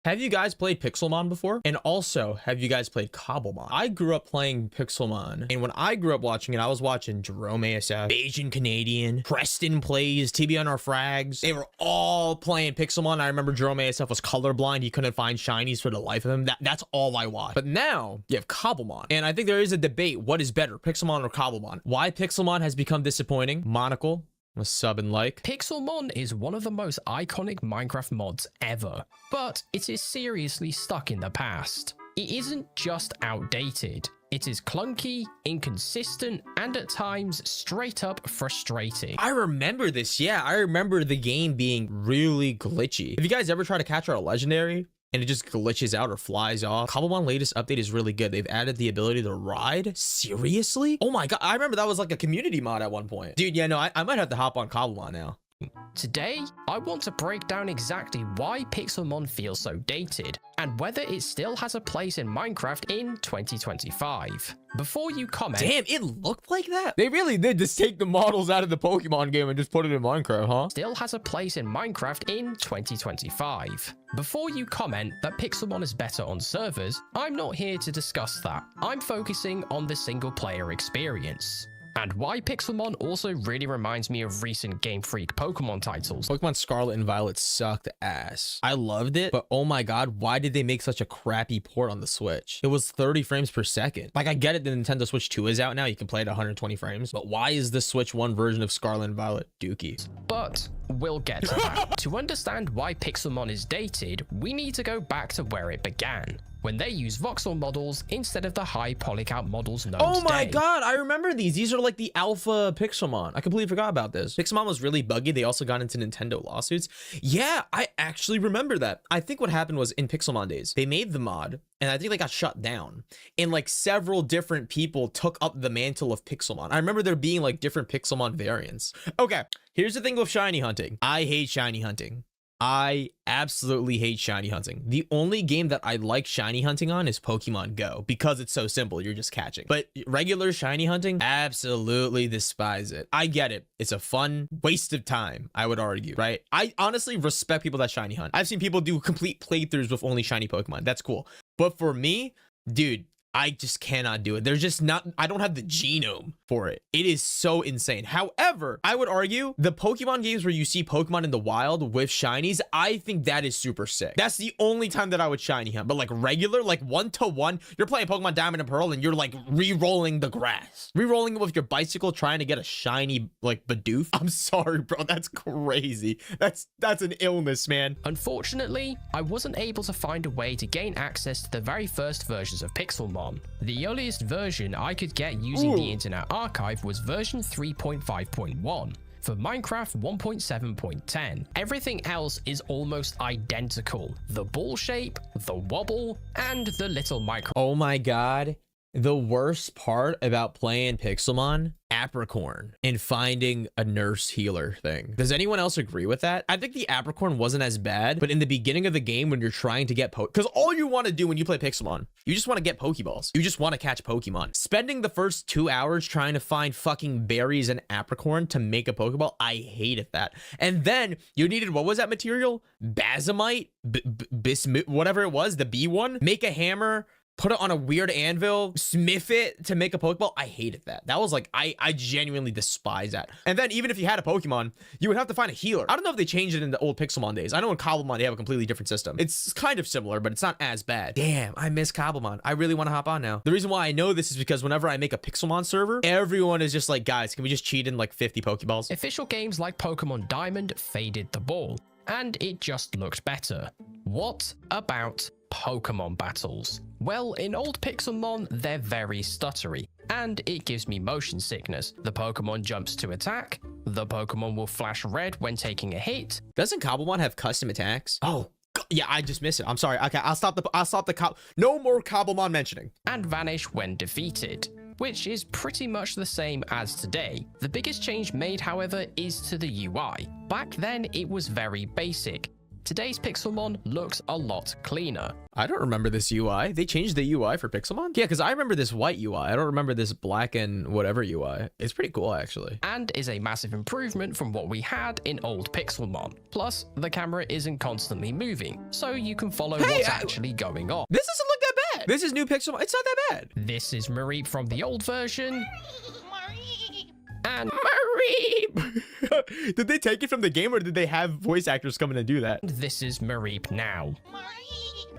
Have you guys played Pixelmon before? And also, have you guys played Cobblemon? I grew up playing Pixelmon, and when I grew up watching it, I was watching Jerome ASF, Asian Canadian, Preston Plays, TB on our frags. They were all playing Pixelmon. I remember Jerome ASF was colorblind. He couldn't find shinies for the life of him. That's all I watched. But now, you have Cobblemon. And I think there is a debate. What is better, Pixelmon or Cobblemon? Why Pixelmon has become disappointing? Monocle. A sub and like. Pixelmon is one of the most iconic Minecraft mods ever, but it is seriously stuck in the past. It isn't just outdated, it is clunky, inconsistent, and at times straight up frustrating. I remember this, yeah. I remember the game being really glitchy. Have you guys ever tried to catch our legendary and it just glitches out or flies off? Cobblemon latest update is really good. They've added the ability to ride. Seriously? Oh my god, I remember that was like a community mod at one point. Dude, yeah, no, I might have to hop on Cobblemon now. Today, I want to break down exactly why Pixelmon feels so dated, and whether it still has a place in Minecraft in 2025. Before you comment... Damn, it looked like that? They really did just take the models out of the Pokemon game and just put it in Minecraft, huh? Still has a place in Minecraft in 2025. Before you comment that Pixelmon is better on servers, I'm not here to discuss that. I'm focusing on the single player experience. And why Pixelmon also really reminds me of recent Game Freak Pokemon titles. Pokemon Scarlet and Violet sucked ass. I loved it, but oh my god, why did they make such a crappy port on the Switch? It was 30 frames per second. Like, I get it, the Nintendo Switch 2 is out now, you can play it at 120 frames, but why is the Switch 1 version of Scarlet and Violet dookie? But we'll get to that. To understand why Pixelmon is dated, we need to go back to where it began, when they use voxel models instead of the high polycount models known today. Oh my god, I remember these. These are like the alpha Pixelmon. I completely forgot about this. Pixelmon was really buggy. They also got into Nintendo lawsuits. Yeah, I actually remember that. I think what happened was in Pixelmon days, they made the mod, and I think they got shut down. And like several different people took up the mantle of Pixelmon. I remember there being like different Pixelmon variants. Okay, here's the thing with shiny hunting. I hate shiny hunting. I absolutely hate shiny hunting. The only game that I like shiny hunting on is Pokemon Go because it's so simple. You're just catching. But regular shiny hunting, absolutely despise it. I get it. It's a fun waste of time, I would argue, right? I honestly respect people that shiny hunt. I've seen people do complete playthroughs with only shiny Pokemon. That's cool. But for me, dude, I just cannot do it. There's just not, I don't have the genome for it. It is so insane. However, I would argue the Pokemon games where you see Pokemon in the wild with shinies, I think that is super sick. That's the only time that I would shiny hunt. But like regular, like 1-to-1, you're playing Pokemon Diamond and Pearl and you're like re-rolling the grass. Re-rolling it with your bicycle trying to get a shiny like Bidoof. I'm sorry, bro. That's crazy. That's an illness, man. Unfortunately, I wasn't able to find a way to gain access to the very first versions of Pixelmon. The earliest version I could get using the Internet Archive was version 3.5.1. For Minecraft 1.7.10, everything else is almost identical. The ball shape, the wobble, and the little micro. Oh my god. The worst part about playing Pixelmon, Apricorn, and finding a nurse healer thing. Does anyone else agree with that? I think the Apricorn wasn't as bad, but in the beginning of the game when you're trying to get because all you want to do when you play Pixelmon, you just want to get Pokeballs. You just want to catch Pokemon. Spending the first 2 hours trying to find fucking berries and Apricorn to make a Pokeball, I hated that. And then you needed, what was that material? Bazomite? Bismuth, whatever it was, the B one? Make a hammer, put it on a weird anvil, smith it to make a Pokeball. I hated that. That was like, I genuinely despise that. And then even if you had a Pokemon, you would have to find a healer. I don't know if they changed it in the old Pixelmon days. I know in Cobblemon, they have a completely different system. It's kind of similar, but it's not as bad. Damn, I miss Cobblemon. I really want to hop on now. The reason why I know this is because whenever I make a Pixelmon server, everyone is just like, guys, can we just cheat in like 50 Pokeballs? Official games like Pokemon Diamond faded the ball, and it just looked better. What about Pokemon battles? Well, in old Pixelmon, they're very stuttery, and it gives me motion sickness. The Pokemon jumps to attack, the Pokemon will flash red when taking a hit. Doesn't Cobblemon have custom attacks? Oh, yeah, I just missed it. I'm sorry. Okay, I'll stop the no more Cobblemon mentioning. And vanish when defeated, which is pretty much the same as today. The biggest change made, however, is to the UI. Back then, it was very basic. today's Pixelmon looks a lot cleaner. I don't remember this UI. They changed the UI for Pixelmon? Yeah, because I remember this white UI. I don't remember this black and whatever UI. It's pretty cool, actually. And is a massive improvement from what we had in old Pixelmon. Plus, the camera isn't constantly moving, so you can follow what's actually going on. This doesn't look that bad. This is new Pixelmon. It's not that bad. This is Mareep from the old version. And Mareep! Did they take it from the game or did they have voice actors come in and do that? this is Mareep now.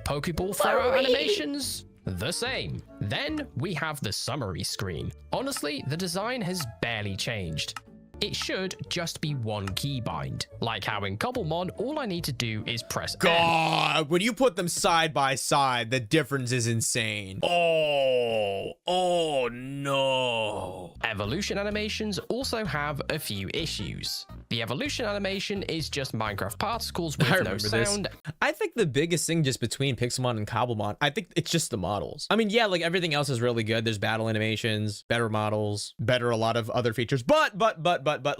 Pokeball throw animations, the same. Then we have the summary screen. Honestly, the design has barely changed. It should just be one keybind. Like how in Cobblemon, all I need to do is press N. God, when you put them side by side, the difference is insane. Oh no. Evolution animations also have a few issues. The evolution animation is just Minecraft particles with no sound. I think the biggest thing just between Pixelmon and Cobblemon, I think it's just the models. I mean, yeah, like everything else is really good. There's battle animations, better models, better a lot of other features. But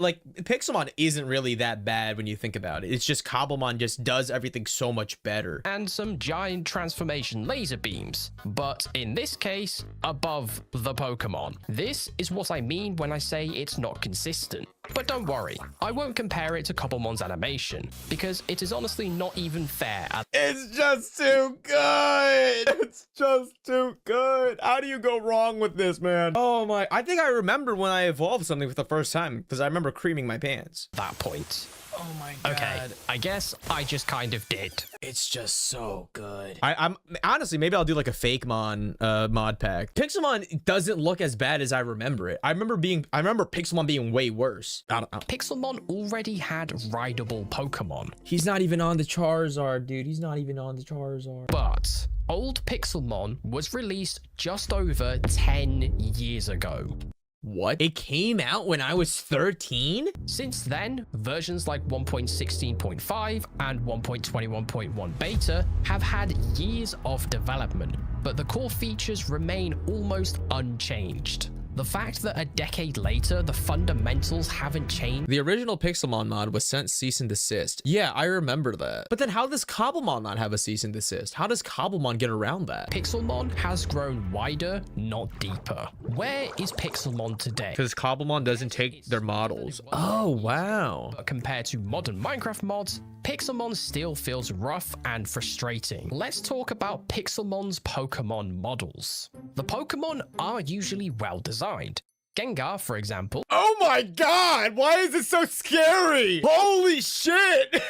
like Pixelmon isn't really that bad when you think about it. It's just Cobblemon just does everything so much better. And some giant transformation laser beams. But in this case, above the Pokemon. This is what I mean when I say it's not consistent. But don't worry, I won't compare it to Cobblemon's animation, because it is honestly not even fair. It's just too good. It's just too good. How do you go wrong with this, man? Oh my, I think I remember when I evolved something for the first time, because I remember creaming my pants. That point. Oh my god. Okay, I guess I just kind of did. It's just so good. I'm honestly, maybe I'll do like a Fakemon mod pack. Pixelmon doesn't look as bad as I remember it. I remember Pixelmon being way worse. I don't know. Pixelmon already had rideable Pokemon. He's not even on the Charizard, dude. He's not even on the Charizard. But old Pixelmon was released just over 10 years ago. What? It came out when I was 13? Since then, versions like 1.16.5 and 1.21.1 beta have had years of development, but the core features remain almost unchanged. The fact that a decade later, the fundamentals haven't changed. The original Pixelmon mod was sent cease and desist. Yeah, I remember that. But then how does Cobblemon not have a cease and desist? How does Cobblemon get around that? Pixelmon has grown wider, not deeper. Where is Pixelmon today? Because Cobblemon doesn't take their models. Oh, wow. But compared to modern Minecraft mods, Pixelmon still feels rough and frustrating. Let's talk about Pixelmon's Pokemon models. The Pokemon are usually well designed. Gengar, for example. Oh my god! Why is it so scary? Holy shit!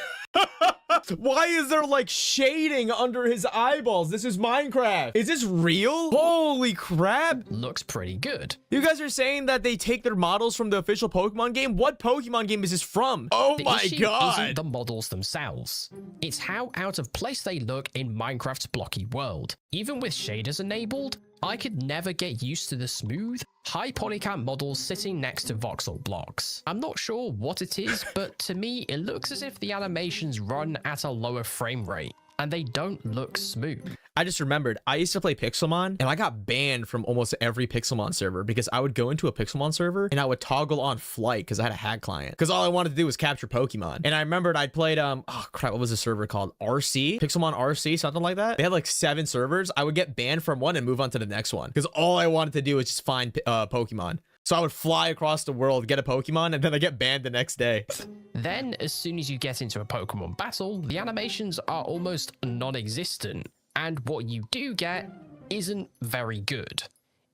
Why is there like shading under his eyeballs? This is Minecraft. Is this real? Holy crap. Looks pretty good. You guys are saying that they take their models from the official Pokemon game? What Pokemon game is this from? Oh the my issue god. Isn't the models themselves. It's how out of place they look in Minecraft's blocky world. Even with shaders enabled, I could never get used to the smooth, high polycount models sitting next to voxel blocks. I'm not sure what it is, but to me, it looks as if the animations run at a lower frame rate, and they don't look smooth. I just remembered, I used to play Pixelmon, and I got banned from almost every Pixelmon server because I would go into a Pixelmon server and I would toggle on flight because I had a hack client. Because all I wanted to do was capture Pokemon. And I remembered I played, oh crap, what was the server called? RC? Pixelmon RC, something like that. They had like 7 servers. I would get banned from one and move on to the next one because all I wanted to do was just find Pokemon. So I would fly across the world, get a Pokemon, and then I get banned the next day. Then, as soon as you get into a Pokemon battle, the animations are almost non-existent, and what you do get isn't very good.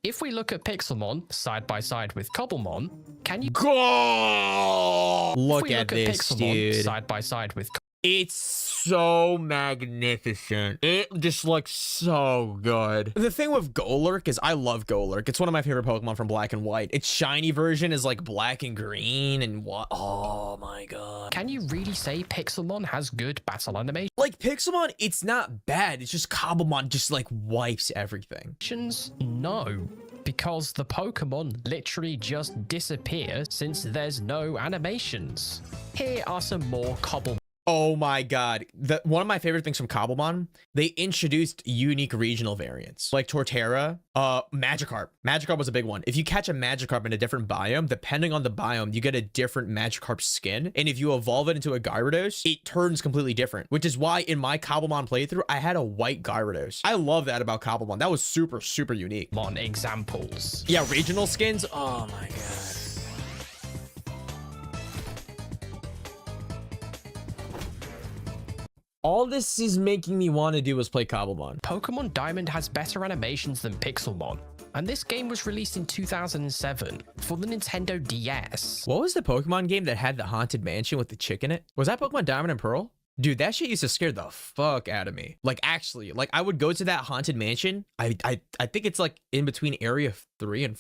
If we look at Pixelmon side by side with Cobblemon, can you look at this, Pixelmon dude? Side by side with It's so magnificent. It just looks so good. The thing with Golurk is I love Golurk. It's one of my favorite Pokemon from Black and White. Its shiny version is like black and green and what? Oh my god. Can you really say Pixelmon has good battle animation? Like Pixelmon, it's not bad. It's just Cobblemon just like wipes everything. No, because the Pokemon literally just disappear since there's no animations. Here are some more Cobblemon. Oh my god. One of my favorite things from Cobblemon, they introduced unique regional variants like Torterra, Magikarp. Magikarp was a big one. If you catch a Magikarp in a different biome, depending on the biome, you get a different Magikarp skin. And if you evolve it into a Gyarados, it turns completely different, which is why in my Cobblemon playthrough, I had a white Gyarados. I love that about Cobblemon. That was super, super unique. Mon examples. Yeah, regional skins. Oh my god. All this is making me want to do is play Cobblemon. Pokemon Diamond has better animations than Pixelmon, and this game was released in 2007 for the Nintendo DS. What was the Pokemon game that had the haunted mansion with the chick in it? Was that Pokemon Diamond and Pearl? Dude, that shit used to scare the fuck out of me. Like, actually, like, I would go to that haunted mansion. I think it's like in between area 3 and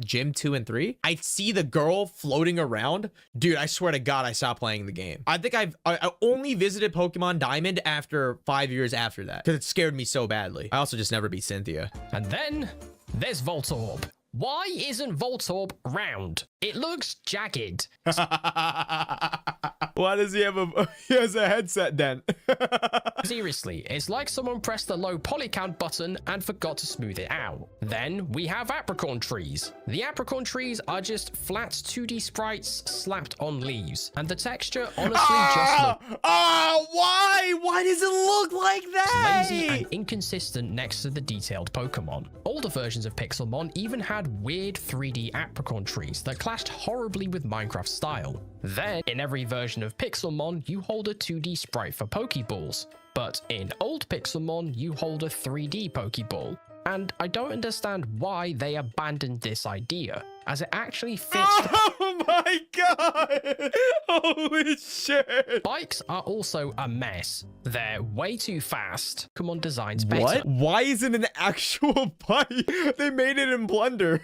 gym 2 and 3. I'd see the girl floating around. Dude, I swear to God, I stopped playing the game. I think I only visited Pokemon Diamond after 5 years after that because it scared me so badly. I also just never beat Cynthia. And then there's Voltorb. Why isn't Voltorb round? It looks jagged. Why does he have he has a headset dent? Seriously, it's like someone pressed the low poly count button and forgot to smooth it out. Then we have Apricorn trees. The Apricorn trees are just flat 2D sprites slapped on leaves, and the texture honestly just looks why? Why does it look like that? lazy and inconsistent next to the detailed Pokemon. Older versions of Pixelmon even had weird 3D Apricorn trees that clashed horribly with Minecraft style. Then, in every version of Pixelmon, you hold a 2D sprite for Pokeballs, but in old Pixelmon, you hold a 3D Pokeball. And I don't understand why they abandoned this idea, as it actually fits. Oh my god! Holy shit! Bikes are also a mess. They're way too fast. Pokemon designs better. What? Why isn't an actual bike? They made it in Blender.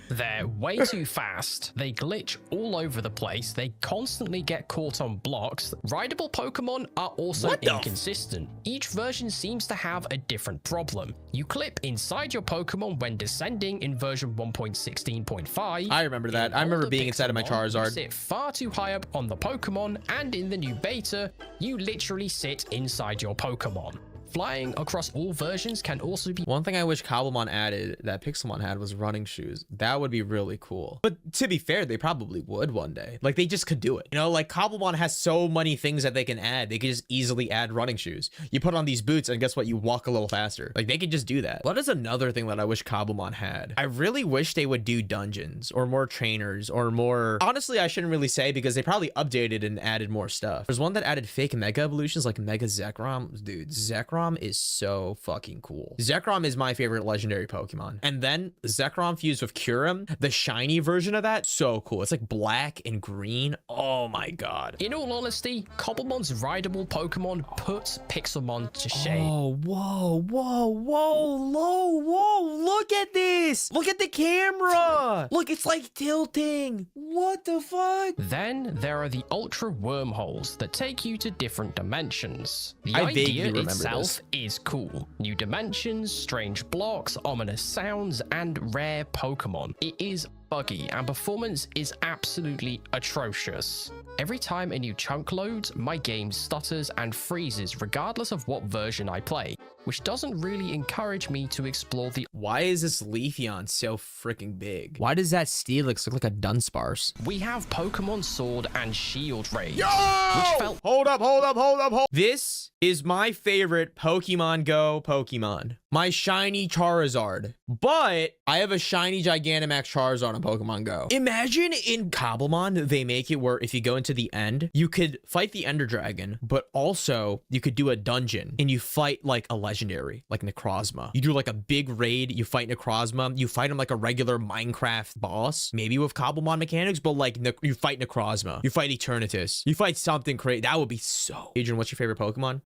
They're way too fast. They glitch all over the place. They constantly get caught on blocks. Rideable Pokemon are also inconsistent. Each version seems to have a different problem. You clip inside your Pokemon when descending in version 1.16.5. I remember that. I remember being inside of my Charizard. You sit far too high up on the Pokemon, and in the new beta, you literally sit inside your Pokemon. Flying across all versions can also be... One thing I wish Cobblemon added that Pixelmon had was running shoes. That would be really cool. But to be fair, they probably would one day. Like, they just could do it. You know, like, Cobblemon has so many things that they can add. They could just easily add running shoes. You put on these boots, and guess what? You walk a little faster. Like, they could just do that. What is another thing that I wish Cobblemon had? I really wish they would do dungeons, or more trainers, or more... Honestly, I shouldn't really say, because they probably updated and added more stuff. There's one that added fake Mega Evolutions, like Mega Zekrom. Dude, Zekrom is so fucking cool. Zekrom is my favorite legendary Pokemon. And then Zekrom fused with Kyurem, the shiny version of that, so cool. It's like black and green. Oh my god. In all honesty, Cobblemon's rideable Pokemon puts Pixelmon to shame. Oh, whoa, whoa, whoa, look at this. Look at the camera. Look, it's like tilting. What the fuck? Then there are the ultra wormholes that take you to different dimensions. The I idea vaguely remember itself is cool. New dimensions, strange blocks, ominous sounds, and rare Pokemon. It is buggy and performance is absolutely atrocious. Every time a new chunk loads, my game stutters and freezes regardless of what version I play, which doesn't really encourage me to explore the... Why is this Leafeon so freaking big? Why does that Steelix look like a Dunsparce? We have Pokemon Sword and Shield raids, Yo! which felt... Hold up. This is my favorite Pokemon Go Pokemon. My shiny Charizard. But I have a shiny Gigantamax Charizard on Pokemon Go. Imagine in Cobblemon, they make it where if you go into the end, you could fight the Ender Dragon, but also you could do a dungeon and you fight like a legendary, like Necrozma. You do like a big raid, you fight Necrozma, you fight him like a regular Minecraft boss, maybe with Cobblemon mechanics, but like you fight Necrozma, you fight Eternatus, you fight something crazy. That would be so... Adrian, what's your favorite Pokemon?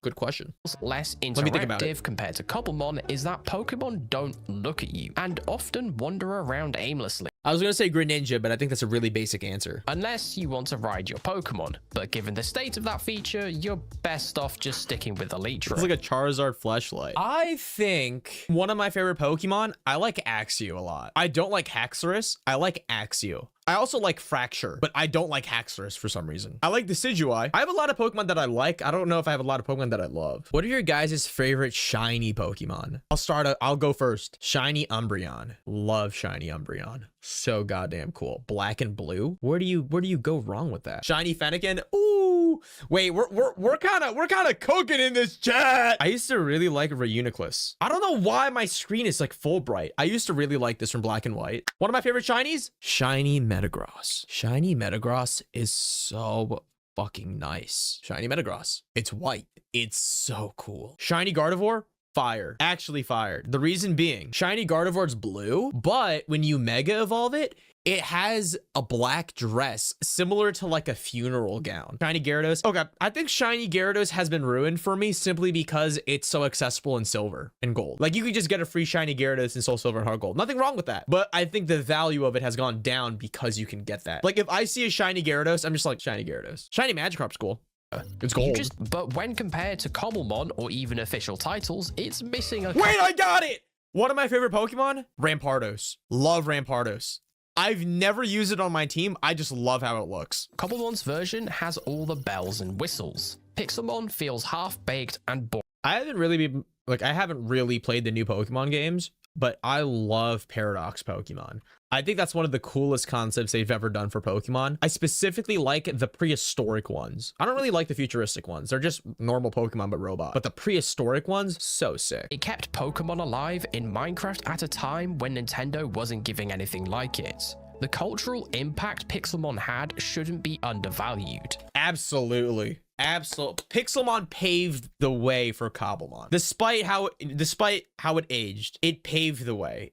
Good question. Less interactive compared to Cobblemon is that Pokemon don't look at you and often wander around aimlessly. I was going to say Greninja, but I think that's a really basic answer. Unless you want to ride your Pokemon. But given the state of that feature, you're best off just sticking with Elytra. It's like a Charizard fleshlight. I think one of my favorite Pokemon, I like Axew a lot. I don't like Haxorus. I like Axew. I also like Fracture, but I don't like Haxorus for some reason. I like Decidueye. I have a lot of Pokemon that I like. I don't know if I have a lot of Pokemon that I love. What are your guys' favorite shiny Pokemon? I'll go first. Shiny Umbreon. Love shiny Umbreon. So goddamn cool. Black and blue. Where do you go wrong with that? Shiny Fennekin. Ooh. Wait, we're kind of cooking in this chat. I used to really like Reuniclus. I don't know why my screen is like full bright. I used to really like this from Black and White. One of my favorite shinies? Shiny Metagross. Shiny Metagross is so fucking nice. Shiny Metagross. It's white. It's so cool. Shiny Gardevoir. Fire. Actually fired. The reason being, shiny Gardevoir's blue, but when you mega evolve it, it has a black dress similar to like a funeral gown. Shiny Gyarados. Okay, I think shiny Gyarados has been ruined for me simply because it's so accessible in silver and gold. Like you could just get a free shiny Gyarados in Soul Silver and Heart Gold. Nothing wrong with that. But I think the value of it has gone down because you can get that. Like if I see a shiny Gyarados, I'm just like shiny Gyarados. Shiny Magikarp's cool. It's gold. But when compared to Cobblemon or even official titles, it's missing a... Wait, I got it! One of my favorite Pokemon? Rampardos. Love Rampardos. I've never used it on my team. I just love how it looks. Cobblemon's version has all the bells and whistles. Pixelmon feels half-baked and boring. I haven't really played the new Pokemon games, but I love Paradox Pokemon. I think that's one of the coolest concepts they've ever done for Pokemon. I specifically like the prehistoric ones. I don't really like the futuristic ones. They're just normal Pokemon, but robot. But the prehistoric ones, so sick. It kept Pokemon alive in Minecraft at a time when Nintendo wasn't giving anything like it. The cultural impact Pixelmon had shouldn't be undervalued. Absolutely. Absolutely. Pixelmon paved the way for Cobblemon. Despite how it aged, it paved the way.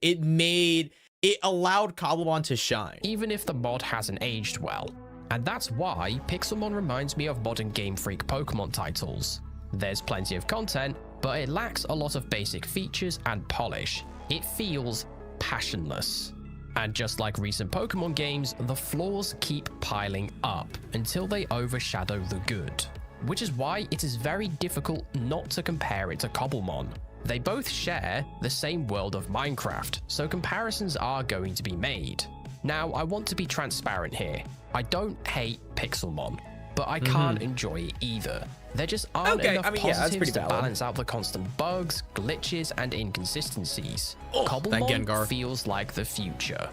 It allowed Cobblemon to shine. Even if the mod hasn't aged well. And that's why Pixelmon reminds me of modern Game Freak Pokemon titles. There's plenty of content, but it lacks a lot of basic features and polish. It feels passionless. And just like recent Pokemon games, the flaws keep piling up until they overshadow the good. Which is why it is very difficult not to compare it to Cobblemon. They both share the same world of Minecraft, so comparisons are going to be made. Now, I want to be transparent here. I don't hate Pixelmon, but I can't enjoy it either. There just aren't enough positives to balance out the constant bugs, glitches, and inconsistencies. Cobblemon feels like the future.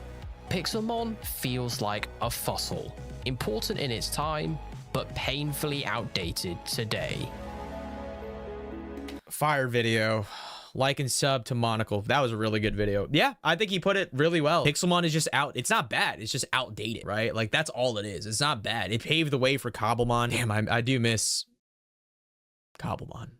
Pixelmon feels like a fossil, important in its time, but painfully outdated today. Fire video. Like and sub to Monocle. That was a really good video. Yeah, I think he put it really well. Pixelmon is just out. It's not bad. It's just outdated, right? Like that's all it is. It's not bad. It paved the way for Cobblemon. Damn, I do miss Cobblemon.